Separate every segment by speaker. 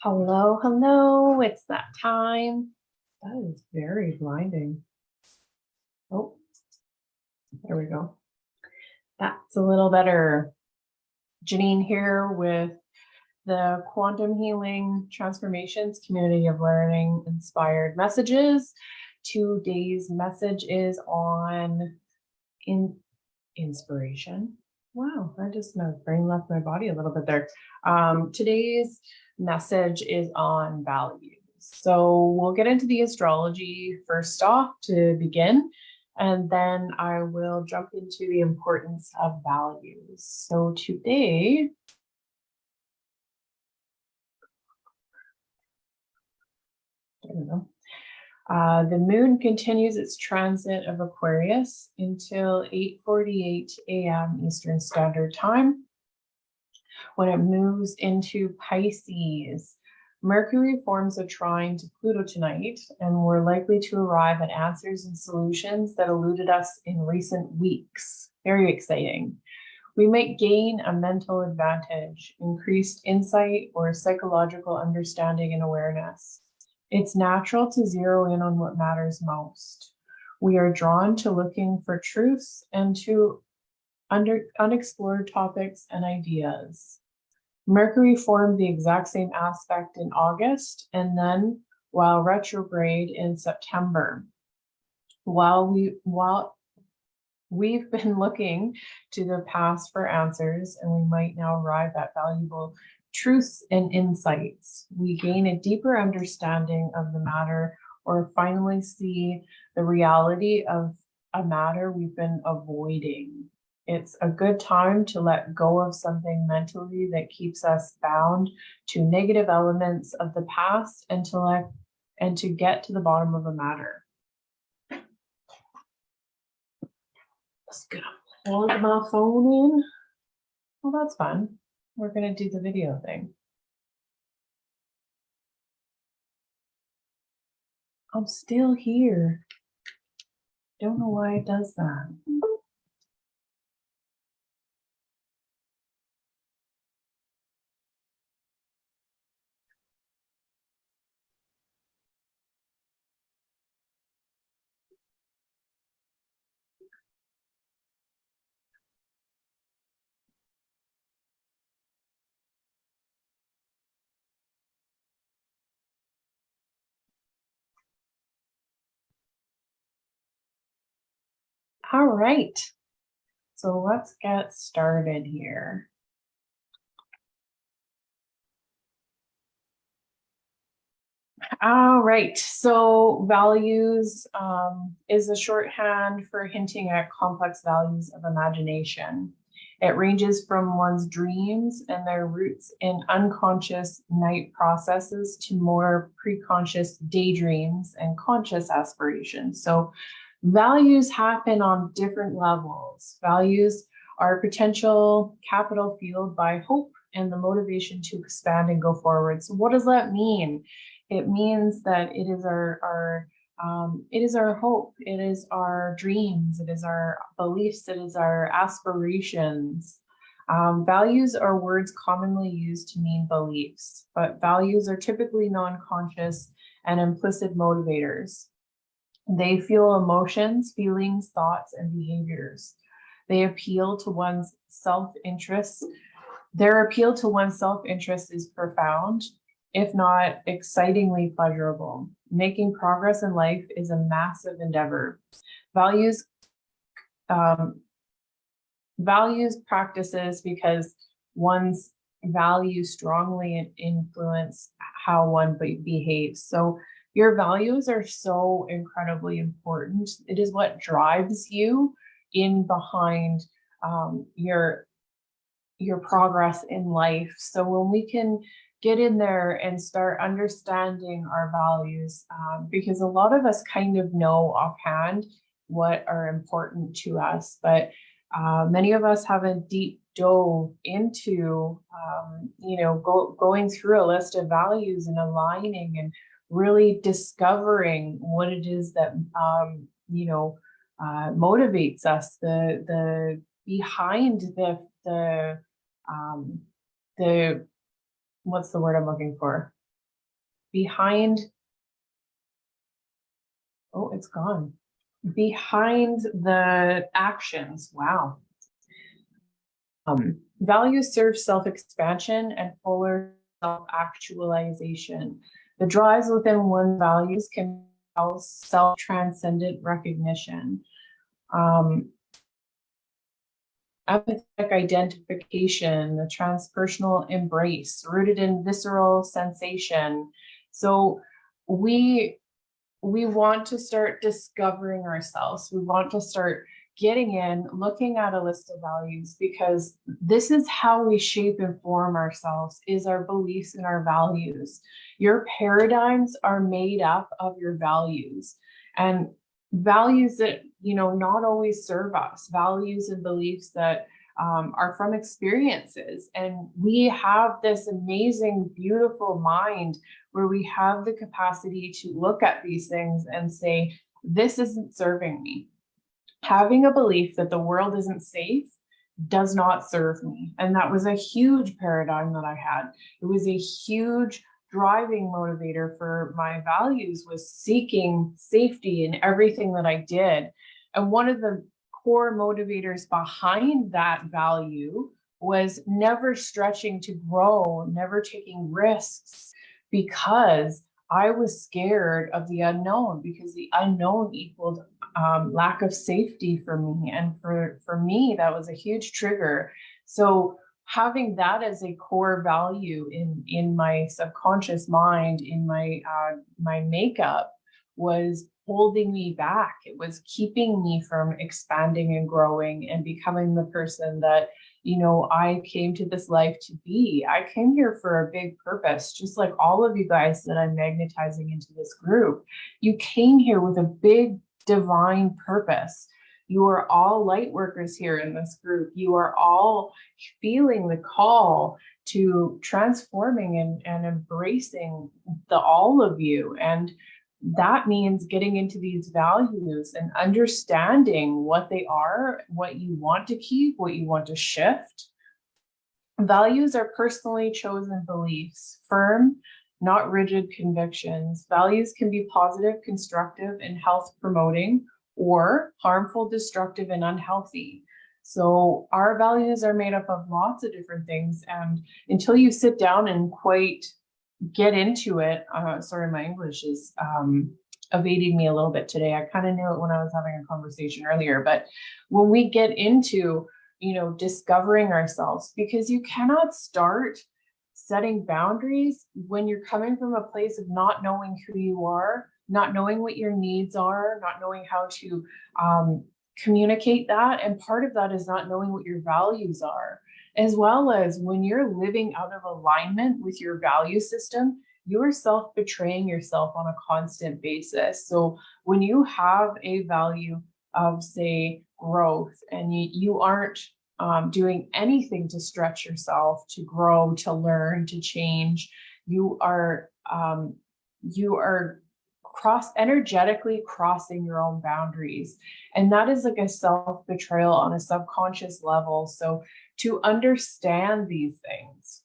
Speaker 1: Hello, hello, it's that time. That is very blinding. Oh, there we go. That's a little better. Jennean here with the Quantum Healing Transformations Community of Learning Inspired Messages. Today's message is on inspiration. Wow, my brain left my body a little bit there. Today's message is on values. So we'll get into the astrology first off to begin, and then I will jump into the importance of values. So today, there we go. The moon continues its transit of Aquarius until 8:48 a.m. Eastern Standard Time, when it moves into Pisces. Mercury forms a trine to Pluto tonight, and we're likely to arrive at answers and solutions that eluded us in recent weeks. Very exciting. We might gain a mental advantage, increased insight, or psychological understanding and awareness. It's natural to zero in on what matters most. We are drawn to looking for truths and to unexplored topics and ideas. Mercury formed the exact same aspect in August, and then while retrograde in September. While we've been looking to the past for answers, and we might now arrive at valuable truths and insights. We gain a deeper understanding of the matter, or finally see the reality of a matter we've been avoiding. It's a good time to let go of something mentally that keeps us bound to negative elements of the past and to get to the bottom of a matter. Let's go. Plug my phone in. Well, that's fun. We're going to do the video thing. I'm still here. Don't know why it does that. All right. So let's get started here. All right, so values is a shorthand for hinting at complex values of imagination. It ranges from one's dreams and their roots in unconscious night processes to more preconscious daydreams and conscious aspirations. So values happen on different levels. Values are potential capital fueled by hope and the motivation to expand and go forward. So what does that mean? It means that it is our hope, it is our dreams, it is our beliefs, it is our aspirations. Values are words commonly used to mean beliefs, but values are typically non-conscious and implicit motivators. They fuel emotions, feelings, thoughts, and behaviors. They appeal to one's self-interest. Their appeal to one's self-interest is profound, if not excitingly pleasurable. Making progress in life is a massive endeavor. Values practices because one's values strongly influence how one behaves. So your values are so incredibly important. It is what drives you in behind your progress in life. So when we can get in there and start understanding our values, because a lot of us kind of know offhand what are important to us, but many of us haven't deep dove into, going through a list of values and aligning and really discovering what it is that, motivates us, the behind the what's the word I'm looking for? behind, oh, it's gone. Behind the actions. Wow. Values serve self-expansion and fuller self-actualization. The drives within one's values can be self-transcendent recognition. Empathetic identification, the transpersonal embrace, rooted in visceral sensation. So we want to start discovering ourselves. We want to start getting in, looking at a list of values, because this is how we shape and form ourselves, is our beliefs and our values. Your paradigms are made up of your values, and values that, not always serve us, values and beliefs that are from experiences. And we have this amazing, beautiful mind where we have the capacity to look at these things and say, this isn't serving me. Having a belief that the world isn't safe does not serve me. And that was a huge paradigm that I had. It was a huge driving motivator for my values, was seeking safety in everything that I did. And one of the core motivators behind that value was never stretching to grow, never taking risks, because I was scared of the unknown, because the unknown equaled lack of safety for me. And for me, that was a huge trigger. So having that as a core value in my subconscious mind, in my makeup, was holding me back. It was keeping me from expanding and growing and becoming the person that, I came to this life to be. I came here for a big purpose, just like all of you guys that I'm magnetizing into this group. You came here with a big divine purpose. You are all light workers here in this group. You are all feeling the call to transforming and embracing all of you. And that means getting into these values and understanding what they are, what you want to keep, what you want to shift. Values are personally chosen beliefs, firm, not rigid convictions. Values can be positive, constructive, and health promoting, or harmful, destructive, and unhealthy. So our values are made up of lots of different things. And until you sit down and quite get into it, sorry, my English is evading me a little bit today. I kind of knew it when I was having a conversation earlier, but when we get into, discovering ourselves, because you cannot start setting boundaries when you're coming from a place of not knowing who you are, not knowing what your needs are, not knowing how to communicate that. And part of that is not knowing what your values are. As well as when you're living out of alignment with your value system, you're self-betraying yourself on a constant basis. So when you have a value of, say, growth, and you aren't doing anything to stretch yourself, to grow, to learn, to change, you are energetically crossing your own boundaries. And that is like a self-betrayal on a subconscious level. So to understand these things,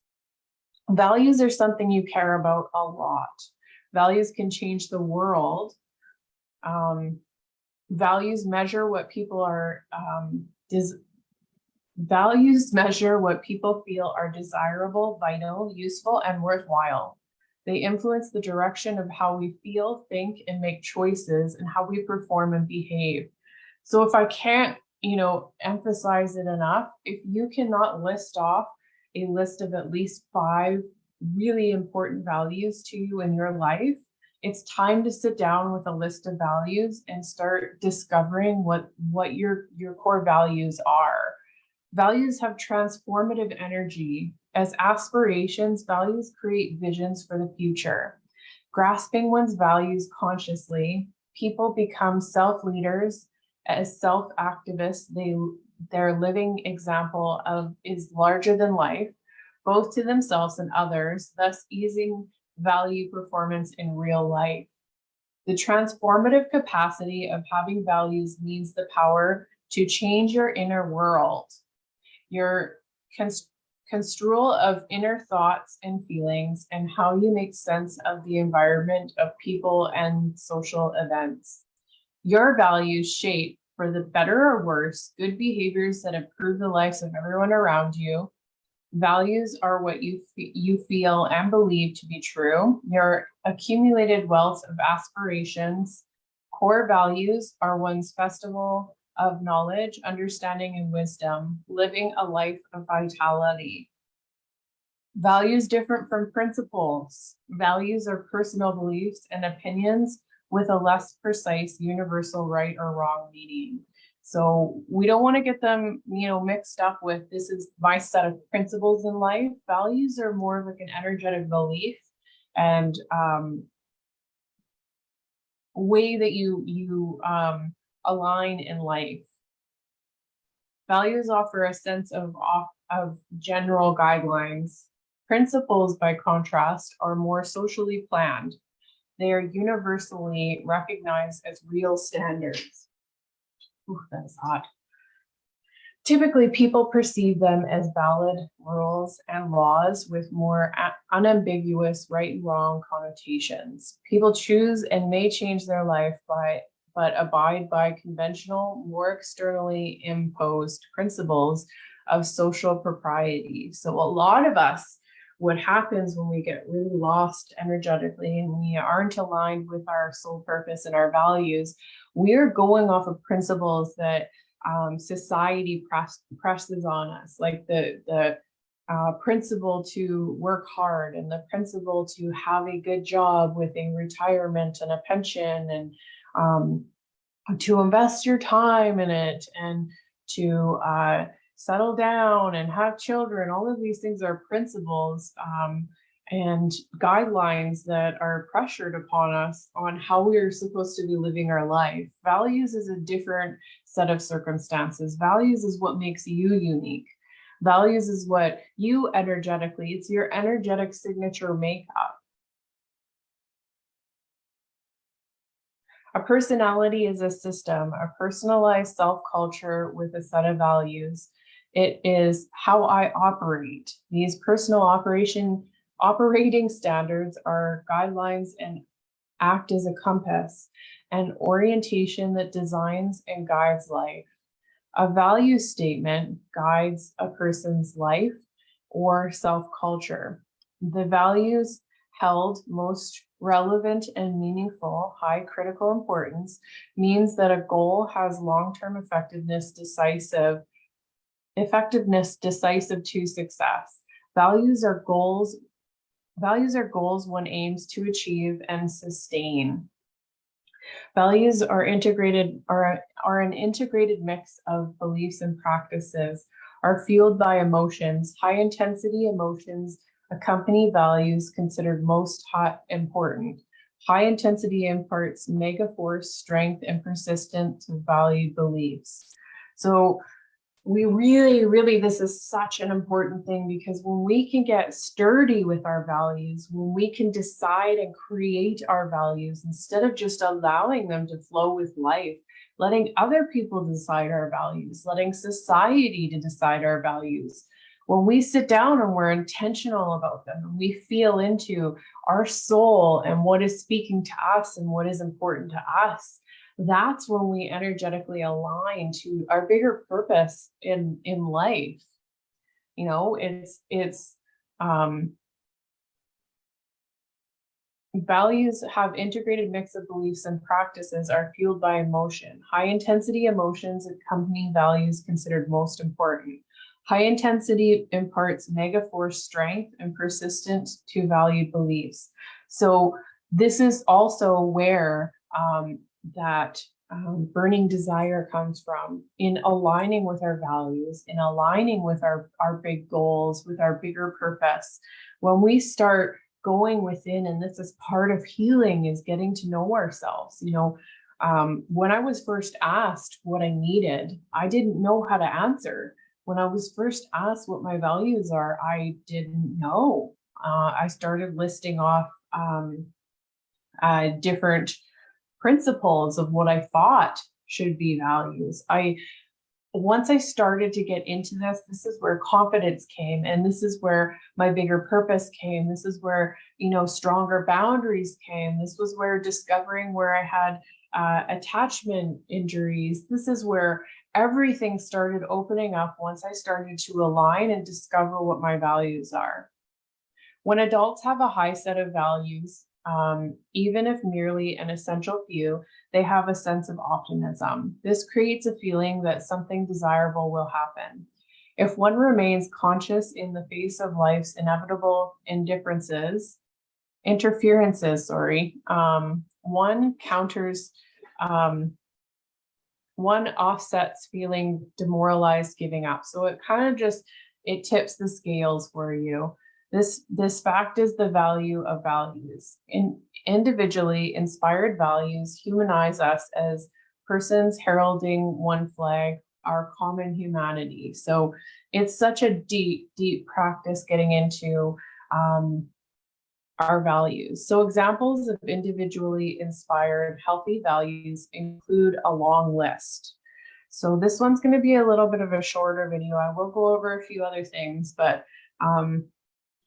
Speaker 1: values are something you care about a lot. Values can change the world. Values measure what people are values measure what people feel are desirable, vital, useful, and worthwhile. They influence the direction of how we feel, think, and make choices, and how we perform and behave. So if I can't, emphasize it enough, if you cannot list off a list of at least 5 really important values to you in your life, it's time to sit down with a list of values and start discovering what your core values are. Values have transformative energy. As aspirations, values create visions for the future. Grasping one's values consciously, people become self-leaders. As self-activists, their living example is larger than life, both to themselves and others, thus easing value performance in real life. The transformative capacity of having values means the power to change your inner world. Your construal of inner thoughts and feelings, and how you make sense of the environment of people and social events. Your values shape, for the better or worse, good behaviors that improve the lives of everyone around you. Values are what you feel and believe to be true. Your accumulated wealth of aspirations. Core values are one's festival of knowledge, understanding, and wisdom, living a life of vitality. Values different from principles. Values are personal beliefs and opinions with a less precise universal right or wrong meaning. So we don't want to get them, mixed up with this is my set of principles in life. Values are more like an energetic belief and way that you align in life. Values offer a sense of general guidelines. Principles, by contrast, are more socially planned. They are universally recognized as real standards. Ooh, that's hot. Typically, people perceive them as valid rules and laws with more unambiguous right and wrong connotations. People choose and may change their life but abide by conventional, more externally imposed principles of social propriety. So a lot of us, what happens when we get really lost energetically and we aren't aligned with our soul purpose and our values, we're going off of principles that society presses on us, like the principle to work hard and the principle to have a good job with a retirement and a pension, and to invest your time in it, and to settle down and have children. All of these things are principles and guidelines that are pressured upon us on how we are supposed to be living our life. Values is a different set of circumstances. Values is what makes you unique. Values is what you energetically, it's your energetic signature makeup. A personality is a system, a personalized self-culture with a set of values. It is how I operate. These personal operating standards are guidelines and act as a compass, an orientation that designs and guides life. A value statement guides a person's life or self-culture. The values held most relevant and meaningful, high critical importance, means that a goal has long-term effectiveness decisive to success. Values are goals one aims to achieve and sustain. Values are an integrated mix of beliefs and practices, are fueled by emotions. High intensity emotions accompany values considered most important. High intensity imparts mega force, strength, and persistence to valued beliefs. So we really, this is such an important thing, because when we can get sturdy with our values, when we can decide and create our values instead of just allowing them to flow with life, letting other people decide our values, letting society to decide our values. When we sit down and we're intentional about them, and we feel into our soul and what is speaking to us and what is important to us, that's when we energetically align to our bigger purpose in life. Values have integrated mix of beliefs and practices, are fueled by emotion. High intensity emotions accompany values considered most important. High intensity imparts mega force, strength, and persistence to valued beliefs. So this is also where that burning desire comes from, in aligning with our values, in aligning with our big goals, with our bigger purpose. When we start going within, and this is part of healing, is getting to know ourselves. When I was first asked what I needed, I didn't know how to answer. When I was first asked what my values are, I didn't know. I started listing off different principles of what I thought should be values. once I started to get into this, this is where confidence came, and this is where my bigger purpose came. This is where, you know, stronger boundaries came. This was where discovering where I had attachment injuries. This is where everything started opening up once I started to align and discover what my values are. When adults have a high set of values, even if merely an essential few, they have a sense of optimism. This creates a feeling that something desirable will happen. If one remains conscious in the face of life's inevitable interferences, one counters, one offsets feeling demoralized, giving up. So it kind of just, it tips the scales for you. This fact is the value of values. Individually inspired values humanize us as persons heralding one flag, our common humanity. So it's such a deep, deep practice getting into our values. So examples of individually inspired healthy values include a long list. So this one's going to be a little bit of a shorter video. I will go over a few other things, but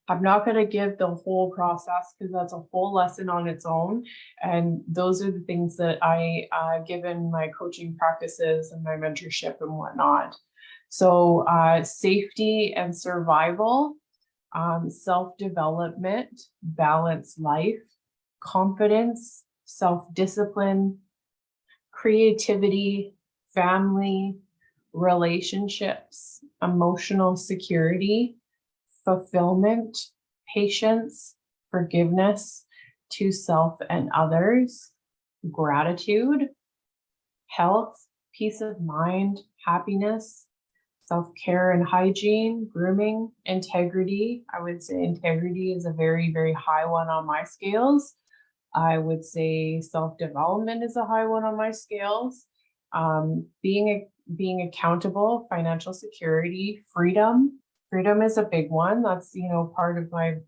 Speaker 1: I'm not going to give the whole process because that's a whole lesson on its own. And those are the things that I give in my coaching practices and my mentorship and whatnot. So safety and survival, self-development, balanced life, confidence, self-discipline, creativity, family, relationships, emotional security, fulfillment, patience, forgiveness to self and others, gratitude, health, peace of mind, happiness, self-care and hygiene, grooming, integrity. I would say integrity is a very, very high one on my scales. I would say self-development is a high one on my scales. Being accountable, financial security, freedom. Freedom is a big one. That's, you know, part of my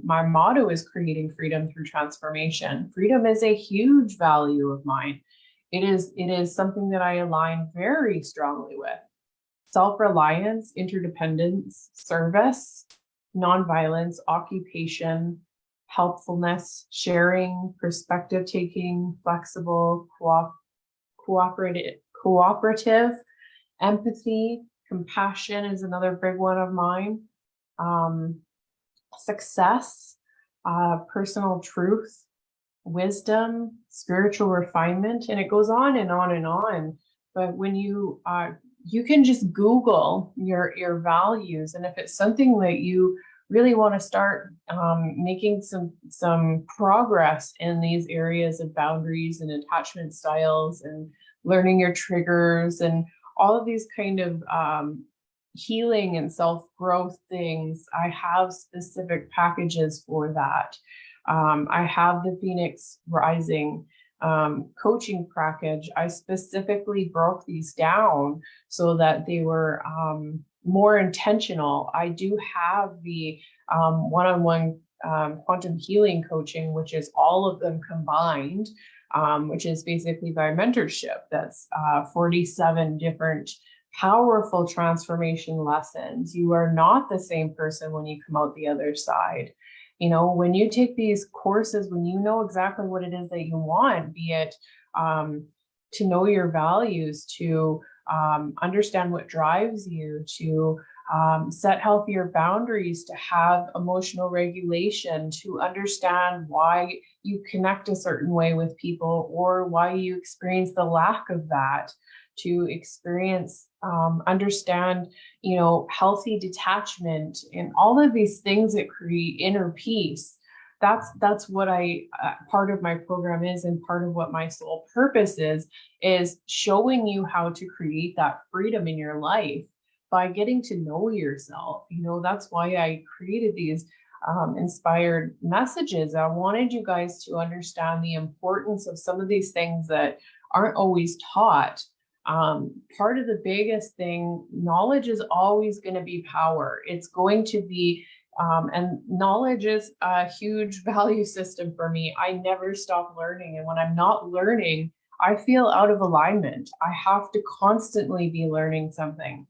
Speaker 1: my motto is creating freedom through transformation. Freedom is a huge value of mine. It is something that I align very strongly with. Self-reliance, interdependence, service, nonviolence, occupation, helpfulness, sharing, perspective taking, flexible, cooperative, empathy, compassion is another big one of mine. Success, personal truth, wisdom, spiritual refinement, and it goes on and on and on. But when you can just Google your values, and if it's something that you really want to start making some progress in these areas of boundaries and attachment styles and learning your triggers and all of these kind of healing and self-growth things, I have specific packages for that. I have the Phoenix Rising coaching package. I specifically broke these down so that they were more intentional. I do have the one-on-one quantum healing coaching, which is all of them combined, which is basically by mentorship. That's 47 different powerful transformation lessons. You are not the same person when you come out the other side. You know, when you take these courses, when you know exactly what it is that you want, be it to know your values, to understand what drives you, to set healthier boundaries, to have emotional regulation, to understand why you connect a certain way with people or why you experience the lack of that, to experience, understand, you know, healthy detachment and all of these things that create inner peace. That's what part of my program is, and part of what my soul purpose is showing you how to create that freedom in your life by getting to know yourself. You know, that's why I created these inspired messages. I wanted you guys to understand the importance of some of these things that aren't always taught. Part of the biggest thing, knowledge is always going to be power. It's going to be, and knowledge is a huge value system for me. I never stop learning. And when I'm not learning, I feel out of alignment. I have to constantly be learning something.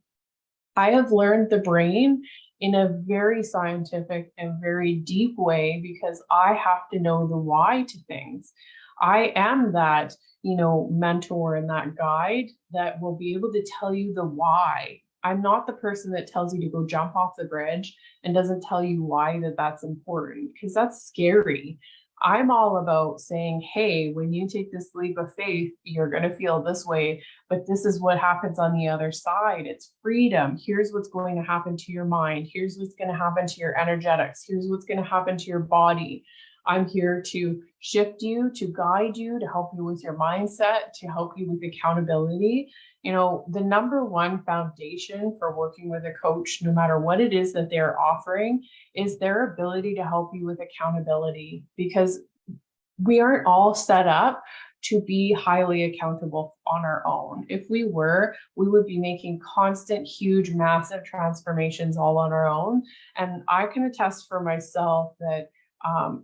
Speaker 1: I have learned the brain in a very scientific and very deep way because I have to know the why to things. I am that, mentor and that guide that will be able to tell you the why. I'm not the person that tells you to go jump off the bridge and doesn't tell you why that's important, because that's scary. I'm all about saying, hey, when you take this leap of faith, you're going to feel this way, but this is what happens on the other side. It's freedom. Here's what's going to happen to your mind. Here's what's going to happen to your energetics. Here's what's going to happen to your body. I'm here to shift you, to guide you, to help you with your mindset, to help you with accountability. The number one foundation for working with a coach, no matter what it is that they're offering, is their ability to help you with accountability, because we aren't all set up to be highly accountable on our own. If we were, we would be making constant, huge, massive transformations all on our own. And I can attest for myself that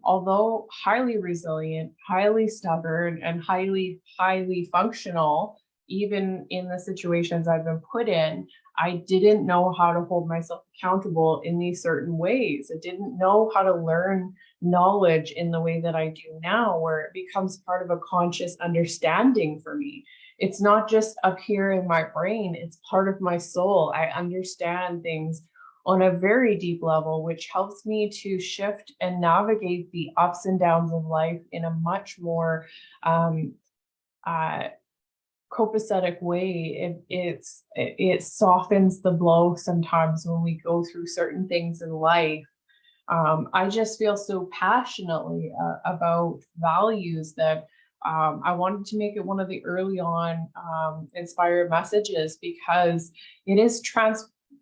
Speaker 1: although highly resilient, highly stubborn, and highly, highly functional, even in the situations I've been put in, I didn't know how to hold myself accountable in these certain ways. I didn't know how to learn knowledge in the way that I do now, where it becomes part of a conscious understanding for me. It's not just up here in my brain, it's part of my soul. I understand things on a very deep level, which helps me to shift and navigate the ups and downs of life in a much more copacetic way. It softens the blow sometimes when we go through certain things in life. I just feel so passionately about values that I wanted to make it one of the early on inspired messages, because it is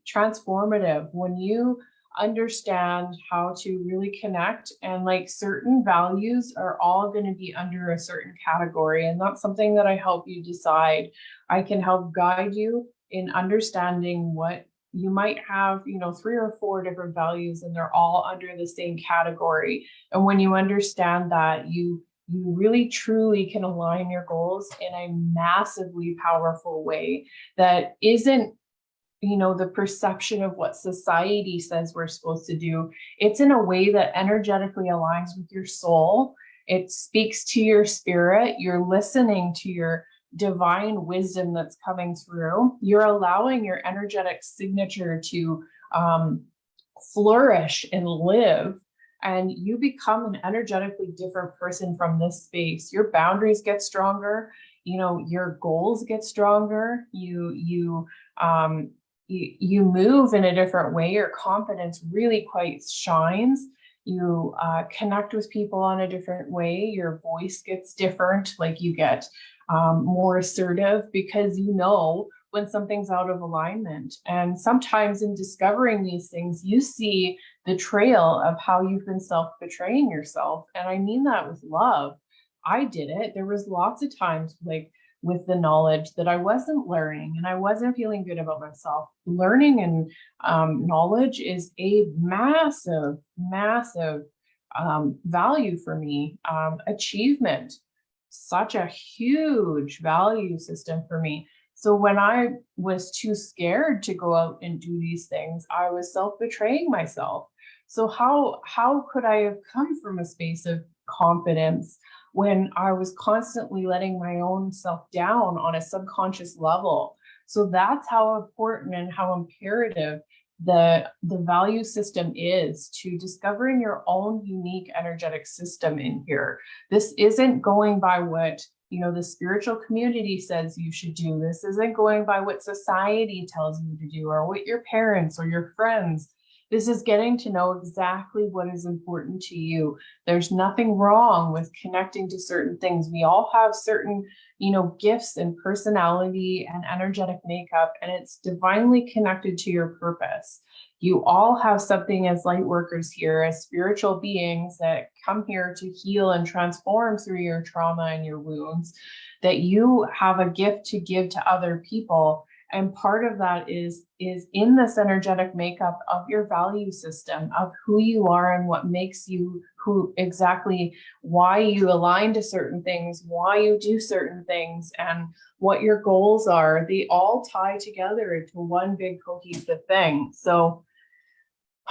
Speaker 1: transformative when you understand how to really connect, and like certain values are all going to be under a certain category, and that's something that I help you decide. I can help guide you in understanding what you might have, 3 or 4 different values, and they're all under the same category. And when you understand that, you really truly can align your goals in a massively powerful way that isn't the perception of what society says we're supposed to do. It's in a way that energetically aligns with your soul. It speaks to your spirit. You're listening to your divine wisdom that's coming through. You're allowing your energetic signature to flourish and live. And you become an energetically different person from this space. Your boundaries get stronger. Your goals get stronger. You move in a different way. Your confidence really quite shines. You connect with people on a different way. Your voice gets different, like you get more assertive, because when something's out of alignment. And sometimes in discovering these things, you see the trail of how you've been self-betraying yourself. And I mean that with love. I did it. There was lots of times, like, with the knowledge that I wasn't learning and I wasn't feeling good about myself. Learning and knowledge is a massive, massive value for me. Achievement, such a huge value system for me. So when I was too scared to go out and do these things, I was self-betraying myself. So how could I have come from a space of confidence when I was constantly letting my own self down on a subconscious level? So that's how important and how imperative the value system is to discovering your own unique energetic system in here. This isn't going by what the spiritual community says you should do. This isn't going by what society tells you to do or what your parents or your friends. This is getting to know exactly what is important to you. There's nothing wrong with connecting to certain things. We all have certain, gifts and personality and energetic makeup, and it's divinely connected to your purpose. You all have something as light workers here, as spiritual beings that come here to heal and transform through your trauma and your wounds, that you have a gift to give to other people. And part of that is in this energetic makeup of your value system, of who you are and what makes you who exactly, why you align to certain things, why you do certain things, and what your goals are. They all tie together into one big cohesive thing. So,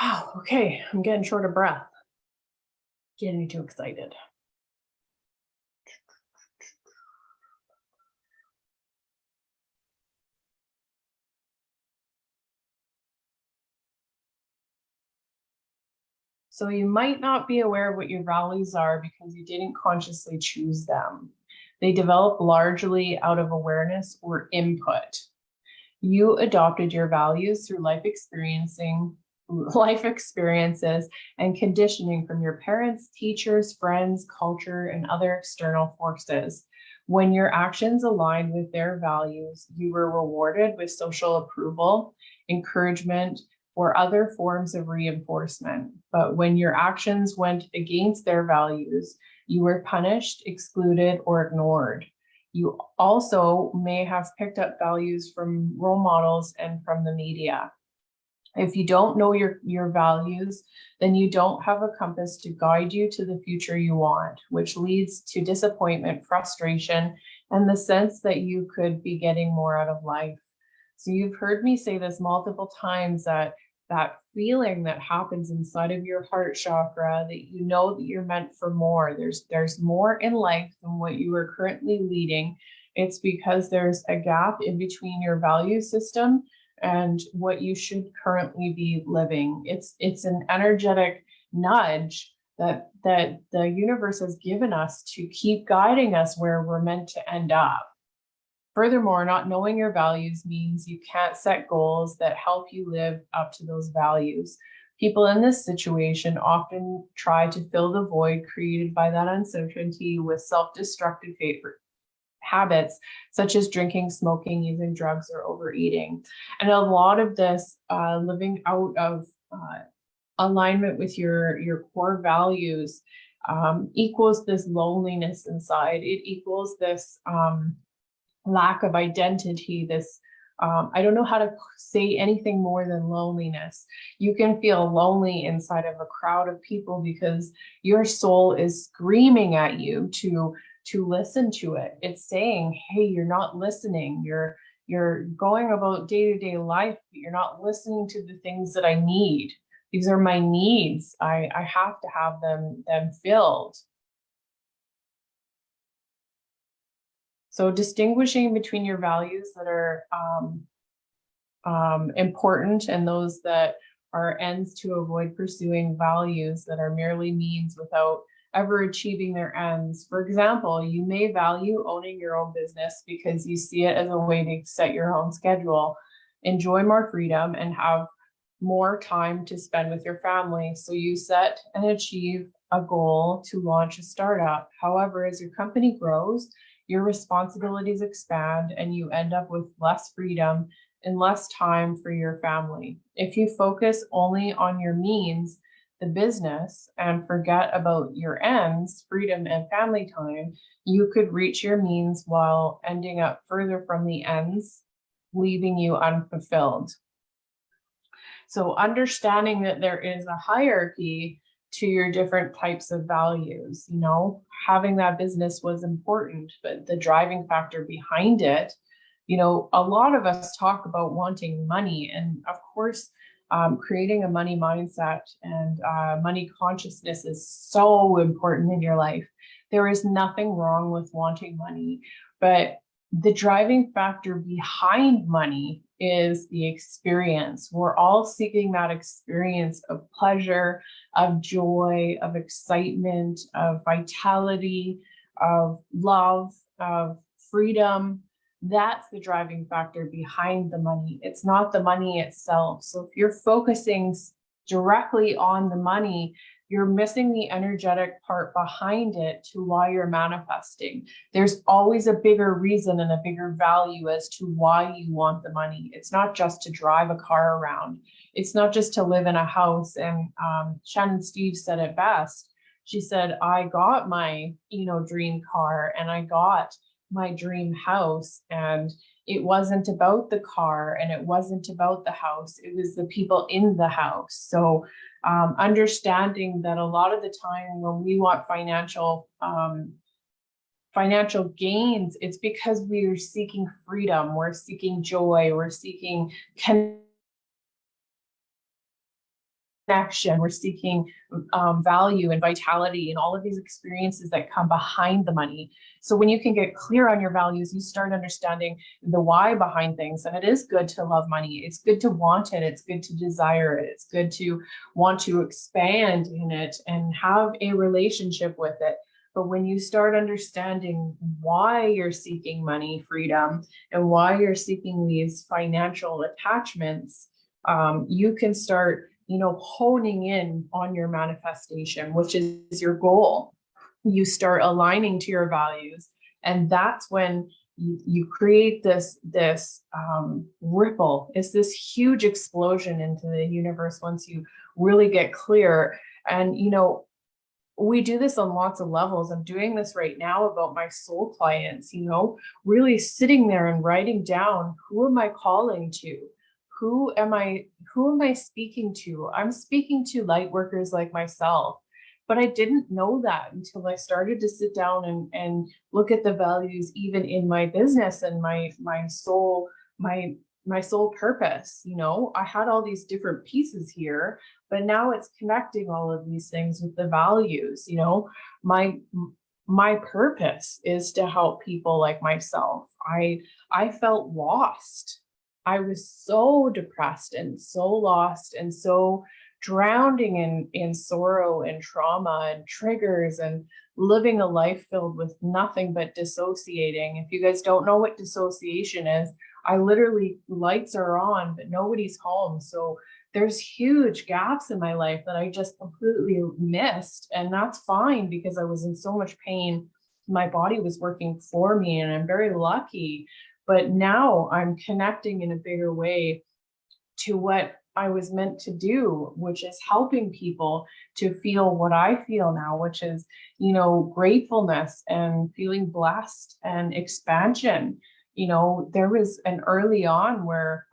Speaker 1: wow, okay, I'm getting short of breath. Getting too excited. So you might not be aware of what your values are because you didn't consciously choose them. They develop largely out of awareness or input. You adopted your values through life experiences and conditioning from your parents, teachers, friends, culture, and other external forces. When your actions aligned with their values, you were rewarded with social approval, encouragement, or other forms of reinforcement. But when your actions went against their values, you were punished, excluded, or ignored. You also may have picked up values from role models and from the media. If you don't know your values, then you don't have a compass to guide you to the future you want, which leads to disappointment, frustration, and the sense that you could be getting more out of life. So you've heard me say this multiple times, that feeling that happens inside of your heart chakra, that you know that you're meant for more. There's more in life than what you are currently leading. It's because there's a gap in between your value system and what you should currently be living. It's an energetic nudge that the universe has given us to keep guiding us where we're meant to end up. Furthermore, not knowing your values means you can't set goals that help you live up to those values. People in this situation often try to fill the void created by that uncertainty with self-destructive habits, such as drinking, smoking, using drugs, or overeating. And a lot of this living out of alignment with your core values equals this loneliness inside. It equals this lack of identity, this I don't know how to say anything more than loneliness. You can feel lonely inside of a crowd of people because your soul is screaming at you to listen to it. It's saying, hey, you're not listening. You're going about day-to-day life, but you're not listening to the things that I need. These are my needs. I have to have them filled. So distinguishing between your values that are important and those that are ends to avoid pursuing values that are merely means without ever achieving their ends. For example, you may value owning your own business because you see it as a way to set your own schedule, enjoy more freedom, and have more time to spend with your family. So you set and achieve a goal to launch a startup. However, as your company grows, your responsibilities expand and you end up with less freedom and less time for your family. If you focus only on your means, the business, and forget about your ends, freedom and family time, you could reach your means while ending up further from the ends, leaving you unfulfilled. So understanding that there is a hierarchy to your different types of values, having that business was important, but the driving factor behind it, a lot of us talk about wanting money, and of course, creating a money mindset and money consciousness is so important in your life. There is nothing wrong with wanting money, but the driving factor behind money is the experience. We're all seeking that experience of pleasure, of joy, of excitement, of vitality, of love, of freedom. That's the driving factor behind the money. It's not the money itself. So if you're focusing directly on the money, you're missing the energetic part behind it to why you're manifesting. There's always a bigger reason and a bigger value as to why you want the money. It's not just to drive a car around. It's not just to live in a house. And Shannon Steve said it best. She said, I got my, dream car and I got my dream house, and It wasn't about the car and it wasn't about the house. It was the people in the house. So understanding that a lot of the time when we want financial gains, it's because we're seeking freedom, we're seeking joy, we're seeking connection, we're seeking value and vitality and all of these experiences that come behind the money. So when you can get clear on your values, you start understanding the why behind things. And it is good to love money. It's good to want it. It's good to desire it. It's good to want to expand in it and have a relationship with it. But when you start understanding why you're seeking money freedom and why you're seeking these financial attachments, you can start, honing in on your manifestation, which is your goal. You start aligning to your values. And that's when you create this ripple. It's this huge explosion into the universe once you really get clear. And, we do this on lots of levels. I'm doing this right now about my soul clients, really sitting there and writing down, who am I calling to? Who am I speaking to? I'm speaking to light workers like myself, but I didn't know that until I started to sit down and look at the values even in my business and my soul, my soul purpose. I had all these different pieces here, but now it's connecting all of these things with the values. My purpose is to help people like myself. I felt lost. I was so depressed and so lost and so drowning in sorrow and trauma and triggers and living a life filled with nothing but dissociating. If you guys don't know what dissociation is, I literally, lights are on, but nobody's home. So there's huge gaps in my life that I just completely missed. And that's fine because I was in so much pain. My body was working for me, and I'm very lucky. But now I'm connecting in a bigger way to what I was meant to do, which is helping people to feel what I feel now, which is, gratefulness and feeling blessed and expansion. There was an early on where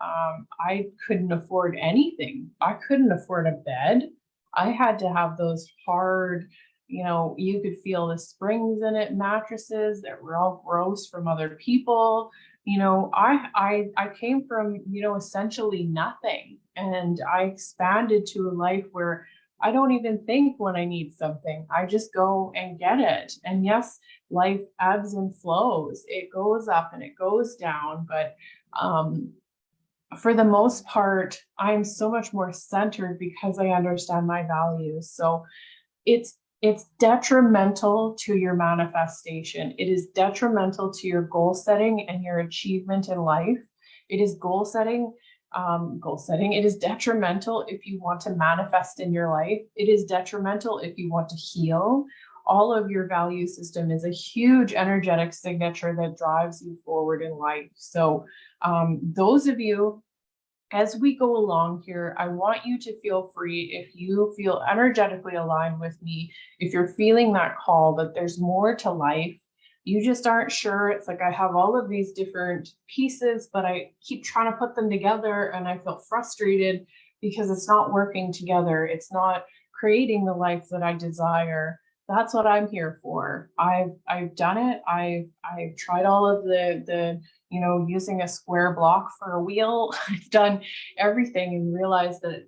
Speaker 1: I couldn't afford anything. I couldn't afford a bed. I had to have those hard, you could feel the springs in it, mattresses that were all gross from other people. I came from, essentially nothing. And I expanded to a life where I don't even think when I need something. I just go and get it. And yes, life ebbs and flows. It goes up and it goes down. But for the most part, I'm so much more centered because I understand my values. So it's detrimental to your manifestation. It is detrimental to your goal setting and your achievement in life. It is goal setting. It is detrimental if you want to manifest in your life. It is detrimental if you want to heal. All of your value system is a huge energetic signature that drives you forward in life. So those of you, as we go along here, I want you to feel free. If you feel energetically aligned with me, if you're feeling that call that there's more to life, you just aren't sure. It's like I have all of these different pieces, but I keep trying to put them together and I feel frustrated because it's not working together. It's not creating the life that I desire. That's what I'm here for. I've done it. I've tried all of the using a square block for a wheel. I've done everything and realized that,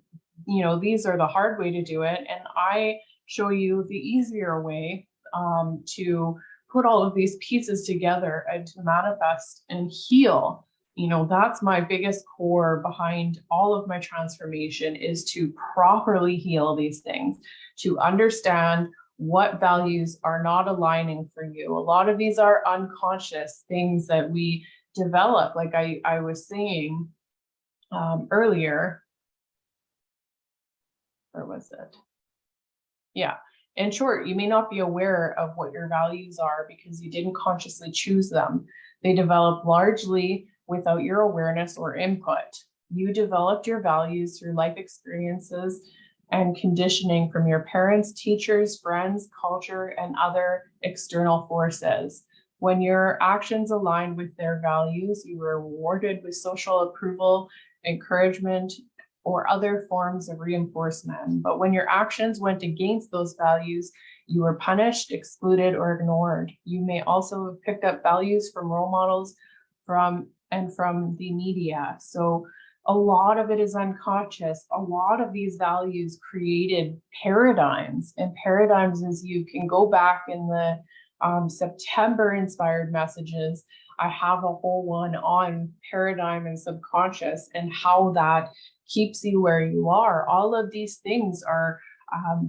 Speaker 1: these are the hard way to do it. And I show you the easier way to put all of these pieces together and to manifest and heal. That's my biggest core behind all of my transformation, is to properly heal these things, to understand what values are not aligning for you. A lot of these are unconscious things that we develop, like I was saying earlier. Where was it? Yeah. In short, you may not be aware of what your values are because you didn't consciously choose them. They develop largely without your awareness or input. You developed your values through life experiences and conditioning from your parents, teachers, friends, culture, and other external forces. When your actions aligned with their values, you were rewarded with social approval, encouragement, or other forms of reinforcement. But when your actions went against those values, you were punished, excluded, or ignored. You may also have picked up values from role models, from the media. So a lot of it is unconscious. A lot of these values created paradigms, and paradigms, as you can go back in the September inspired messages, I have a whole one on paradigm and subconscious and how that keeps you where you are. All of these things are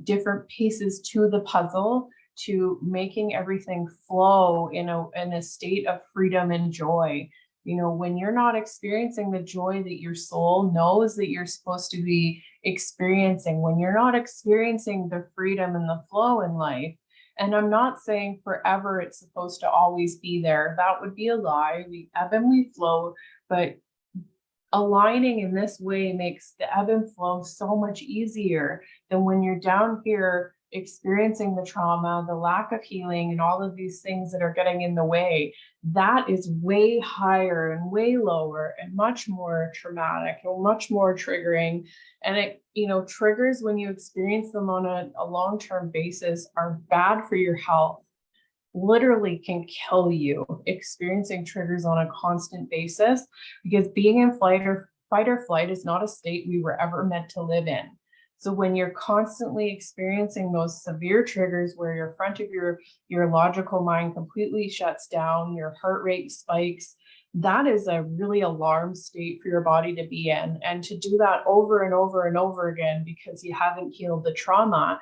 Speaker 1: different pieces to the puzzle to making everything flow in a state of freedom and joy. You know, when you're not experiencing the joy that your soul knows that you're supposed to be experiencing, when you're not experiencing the freedom and the flow in life, and I'm not saying forever it's supposed to always be there. That would be a lie. We ebb and we flow, but aligning in this way makes the ebb and flow so much easier than when you're down here experiencing the trauma, the lack of healing, and all of these things that are getting in the way. That is way higher and way lower and much more traumatic and much more triggering. And it, you know, triggers when you experience them on a long-term basis are bad for your health. Literally can kill you experiencing triggers on a constant basis, because being in fight or flight is not a state we were ever meant to live in. So when you're constantly experiencing those severe triggers where your front of your logical mind completely shuts down, your heart rate spikes, that is a really alarm state for your body to be in. And to do that over and over and over again because you haven't healed the trauma.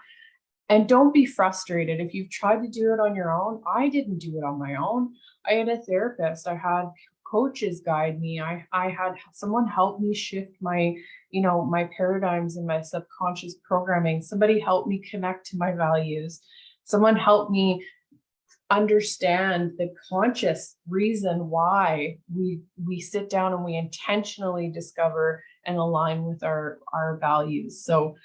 Speaker 1: And don't be frustrated if you've tried to do it on your own. I didn't do it on my own. I had a therapist. I had coaches guide me. I had someone help me shift my, you know, my paradigms and my subconscious programming. Somebody helped me connect to my values. Someone helped me understand the conscious reason why we sit down and we intentionally discover and align with our values. So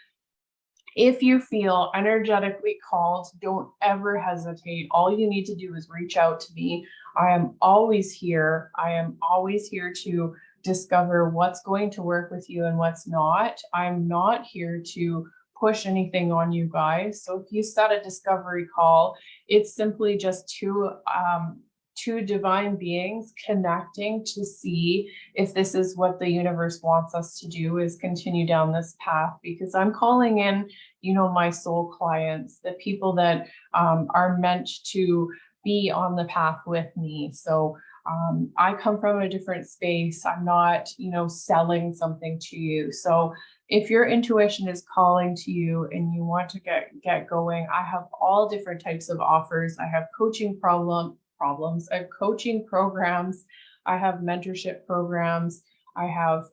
Speaker 1: if you feel energetically called, don't ever hesitate. All you need to do is reach out to me. I am always here. I am always here to discover what's going to work with you and what's not. I'm not here to push anything on you guys. So if you set a discovery call, it's simply just two divine beings connecting to see if this is what the universe wants us to do, is continue down this path. Because I'm calling in, you know, my soul clients, the people that are meant to be on the path with me. So I come from a different space. I'm not, you know, selling something to you. So if your intuition is calling to you and you want to get going, I have all different types of offers. I have coaching problems. I have coaching programs. I have mentorship programs. I have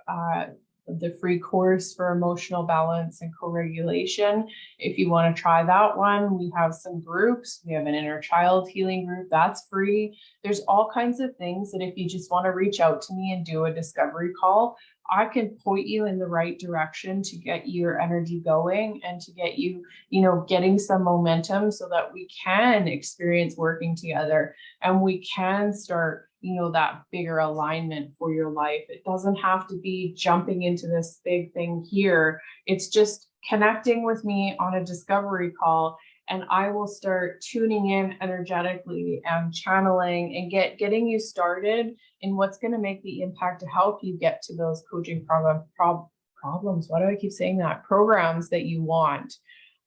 Speaker 1: the free course for emotional balance and co-regulation. If you want to try that one, we have some groups. We have an inner child healing group that's free. There's all kinds of things that if you just want to reach out to me and do a discovery call, I can point you in the right direction to get your energy going and to get you, you know, getting some momentum so that we can experience working together and we can start, you know, that bigger alignment for your life. It doesn't have to be jumping into this big thing here. It's just connecting with me on a discovery call, and I will start tuning in energetically and channeling and getting you started in what's going to make the impact to help you get to those coaching problems. Why do I keep saying that? Programs that you want.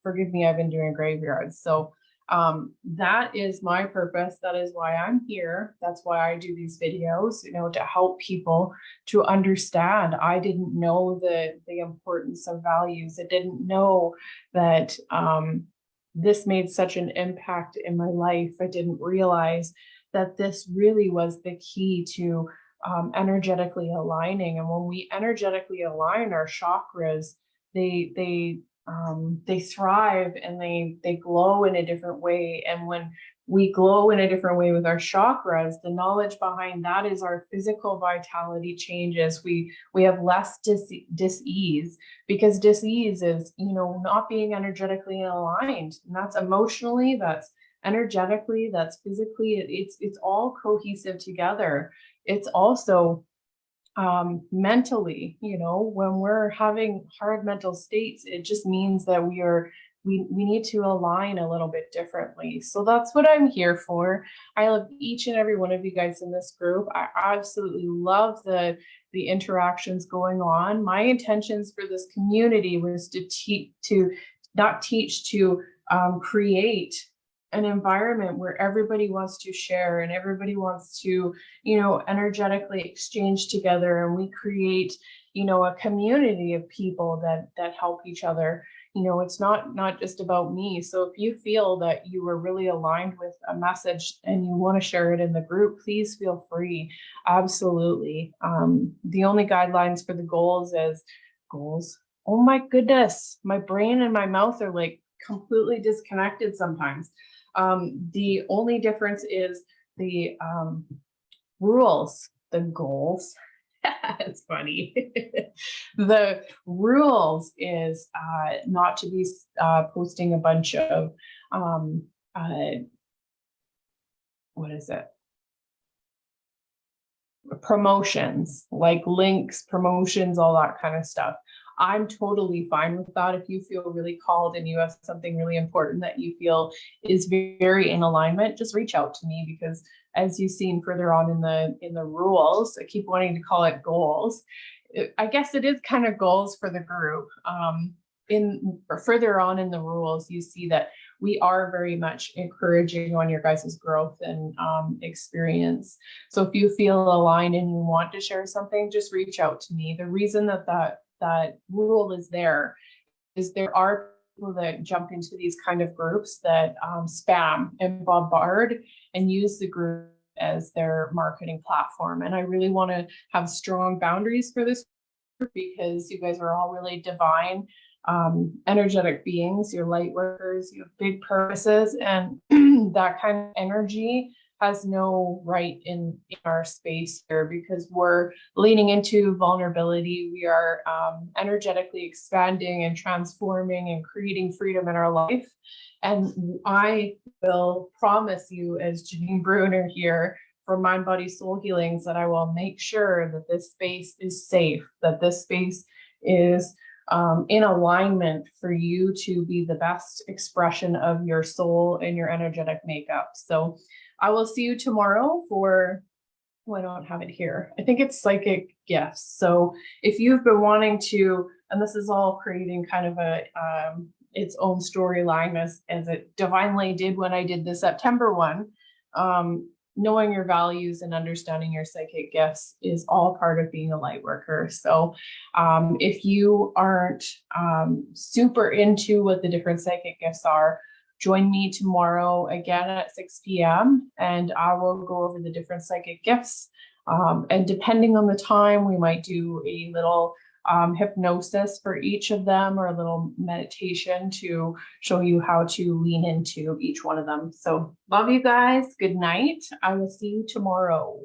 Speaker 1: Forgive me, I've been doing graveyards. So that is my purpose. That is why I'm here. That's why I do these videos, you know, to help people to understand. I didn't know the importance of values. I didn't know that this made such an impact in my life. I didn't realize that this really was the key to energetically aligning. And when we energetically align our chakras, they thrive and they glow in a different way. And when we glow in a different way with our chakras, the knowledge behind that is our physical vitality changes. We have less dis-ease, because dis-ease is, you know, not being energetically aligned. And that's emotionally, that's energetically, that's physically, it's all cohesive together. It's also mentally, you know, when we're having hard mental states, it just means that we need to align a little bit differently. So that's what I'm here for. I love each and every one of you guys in this group. I absolutely love the interactions going on. My intentions for this community was to create an environment where everybody wants to share and everybody wants to, you know, energetically exchange together, and we create, you know, a community of people that help each other. You know, it's not just about me. So if you feel that you are really aligned with a message and you want to share it in the group, please feel free. Absolutely. The only guidelines for the goals is goals. Oh my goodness, my brain and my mouth are like completely disconnected sometimes. The only difference is the rules, the goals. It's funny. The rules is not to be posting a bunch of what is it? Promotions, like links, promotions, all that kind of stuff. I'm totally fine with that. If you feel really called and you have something really important that you feel is very in alignment, just reach out to me, because as you've seen further on in the rules, I keep wanting to call it goals. I guess it is kind of goals for the group. Further on in the rules, you see that we are very much encouraging on your guys' growth and experience. So if you feel aligned and you want to share something, just reach out to me. The reason that rule is there is there are people that jump into these kind of groups that spam and bombard and use the group as their marketing platform. And I really want to have strong boundaries for this group, because you guys are all really divine, energetic beings. You're light workers, you have big purposes, and that kind of energy has no right in our space here, because we're leaning into vulnerability. We are energetically expanding and transforming and creating freedom in our life. And I will promise you, as Janine Bruner here from Mind, Body, Soul Healings, that I will make sure that this space is safe, that this space is in alignment for you to be the best expression of your soul and your energetic makeup. So I will see you tomorrow for, I don't have it here. I think it's psychic gifts. So if you've been wanting to, and this is all creating kind of a its own storyline as it divinely did when I did the September one. Knowing your values and understanding your psychic gifts is all part of being a light worker. So if you aren't super into what the different psychic gifts are, join me tomorrow again at 6 p.m. and I will go over the different psychic gifts. And depending on the time, we might do a little hypnosis for each of them, or a little meditation to show you how to lean into each one of them. So love you guys. Good night. I will see you tomorrow.